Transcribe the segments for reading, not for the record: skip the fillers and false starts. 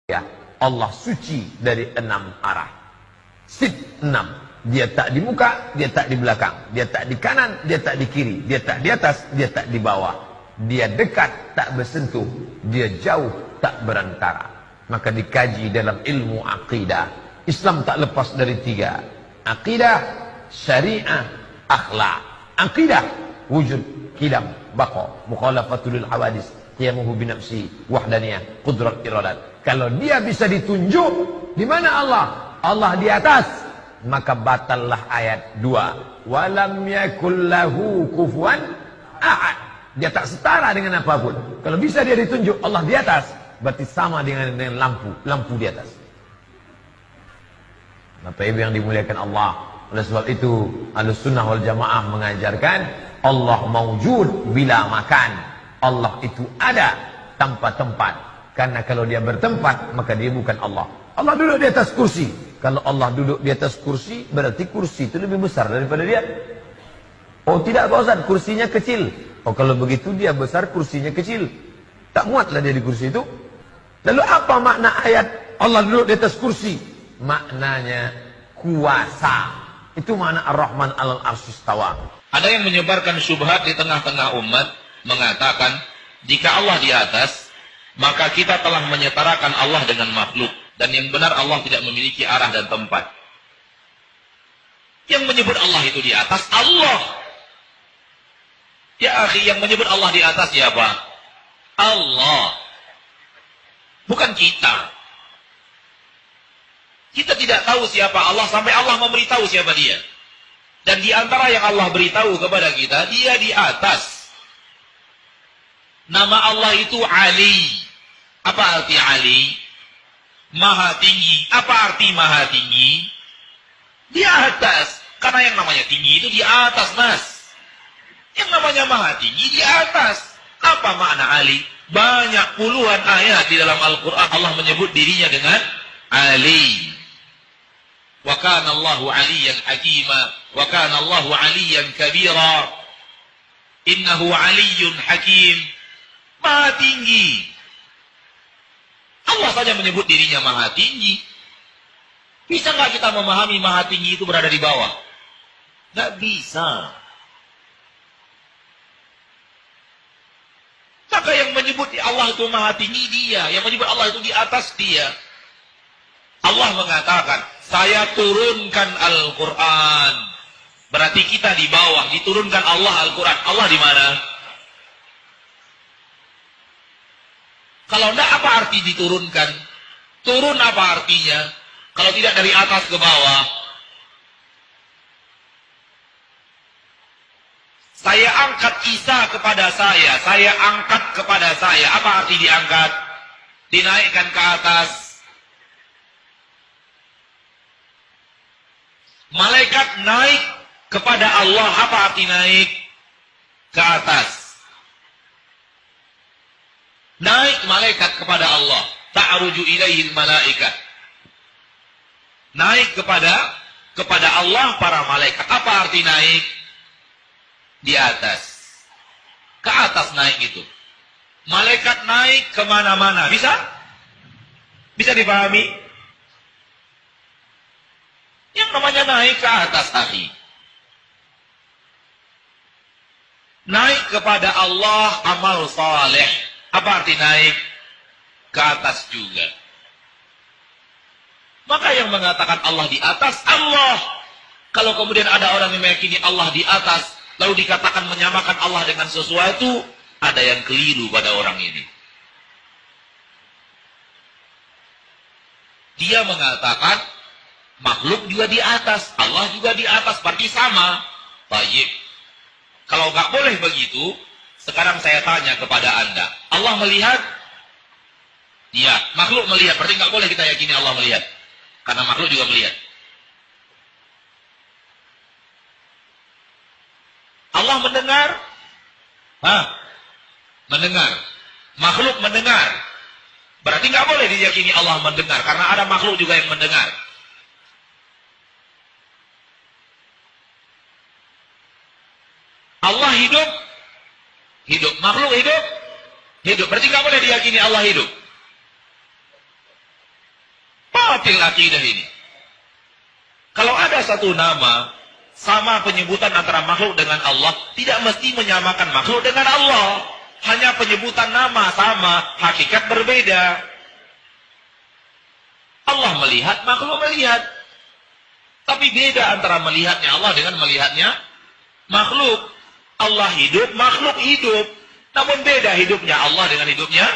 Ya, Allah suci dari 6 arah. 6. Dia tak di muka, dia tak di belakang. Dia tak di kanan, dia tak di kiri. Dia tak di atas, dia tak di bawah. Dia dekat, tak bersentuh. Dia jauh, tak berantara. Maka dikaji dalam ilmu aqidah. Islam tak lepas dari 3. Aqidah, syariah, akhlak. Aqidah, wujud, qidam, baqa, mukhalafatul hawadis, qiyamuhu binafsi, wahdaniyah, qudrat iradat. Kalau dia bisa ditunjuk, di mana Allah? Allah di atas. Maka batallah ayat 2. Walam yakul lahu kufuwan ahad. Dia tak setara dengan apapun. Kalau bisa dia ditunjuk Allah di atas, berarti sama dengan lampu di atas. Bapak Ibu yang dimuliakan Allah. Oleh sebab itu, Ahlussunnah wal Jamaah mengajarkan Allah mawjud bila makan. Allah itu ada tanpa tempat. Karena kalau dia bertempat, maka dia bukan Allah. Allah duduk di atas kursi. Kalau Allah duduk di atas kursi, berarti kursi itu lebih besar daripada dia. Oh tidak Pak Ustaz, kursinya kecil. Oh kalau begitu dia besar, kursinya kecil. Tak muatlah dia di kursi itu. Lalu apa makna ayat Allah duduk di atas kursi? Maknanya kuasa. Itu makna Ar-Rahman alal arsy istawa. Ada yang menyebarkan syubhat di tengah-tengah umat, mengatakan jika Allah di atas, maka kita telah menyetarakan Allah dengan makhluk. Dan yang benar Allah tidak memiliki arah dan tempat. Yang menyebut Allah itu di atas, Allah. Ya akhi, yang menyebut Allah di atas siapa? Allah. Bukan kita. Kita tidak tahu siapa Allah sampai Allah memberitahu siapa dia. Dan di antara yang Allah beritahu kepada kita, dia di atas. Nama Allah itu Ali. Apa arti Ali? Maha tinggi. Apa arti maha tinggi? Di atas. Karena yang namanya tinggi itu di atas, Mas. Yang namanya maha tinggi di atas. Apa makna Ali? Banyak puluhan ayat di dalam Al-Quran Allah menyebut dirinya dengan Ali. Wa kana Allahu aliyan hakima. Wa kana Allahu aliyan kabira. Innahu aliyyun hakim. Maha tinggi. Allah saja menyebut dirinya maha tinggi. Bisa nggak kita memahami maha tinggi itu berada di bawah? Nggak bisa. Maka yang menyebut Allah itu maha tinggi dia. Yang menyebut Allah itu di atas dia. Allah mengatakan, saya turunkan Al-Quran. Berarti kita di bawah. Diturunkan Allah Al-Quran. Allah di mana? Kalau tidak, apa arti diturunkan? Turun apa artinya? Kalau tidak dari atas ke bawah. Saya angkat Isa kepada saya. Saya angkat kepada saya. Apa arti diangkat? Dinaikkan ke atas. Malaikat naik kepada Allah. Apa arti naik? Ke atas. Naik malaikat kepada Allah. Ta'ruju ilaihil malaikat. Naik kepada Allah para malaikat. Apa arti naik? Di atas. Ke atas naik itu. Malaikat naik kemana-mana. Bisa? Bisa dipahami? Yang namanya naik ke atas, akhi. Naik kepada Allah amal saleh. Apa arti naik? Ke atas juga. Maka yang mengatakan Allah di atas, Allah. Kalau kemudian ada orang yang meyakini Allah di atas, lalu dikatakan menyamakan Allah dengan sesuatu, ada yang keliru pada orang ini. Dia mengatakan, makhluk juga di atas, Allah juga di atas, berarti sama. Baik. Kalau nggak boleh begitu, sekarang saya tanya kepada Anda, Allah melihat? Ya, makhluk melihat. Berarti nggak boleh kita yakini Allah melihat. Karena makhluk juga melihat. Allah mendengar? Hah? Mendengar. Makhluk mendengar. Berarti nggak boleh diyakini Allah mendengar. Karena ada makhluk juga yang mendengar. Allah hidup? Hidup. Makhluk hidup? Hidup. Berarti nggak boleh diyakini Allah hidup. batil akidah ini. Kalau ada satu nama sama penyebutan antara makhluk dengan Allah, tidak mesti menyamakan makhluk dengan Allah. Hanya penyebutan nama sama, hakikat berbeda. Allah melihat, makhluk melihat. Tapi beda antara melihatnya Allah dengan melihatnya makhluk. Allah hidup, makhluk hidup. Namun beda hidupnya Allah dengan hidupnya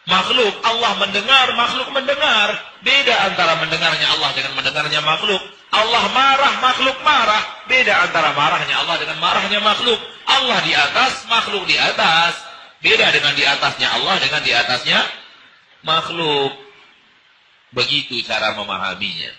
makhluk. Allah mendengar, makhluk mendengar. Beda antara mendengarnya Allah dengan mendengarnya makhluk. Allah marah, makhluk marah. Beda antara marahnya Allah dengan marahnya makhluk. Allah di atas, makhluk di atas. Beda dengan di atasnya Allah dengan di atasnya makhluk. Begitu cara memahaminya.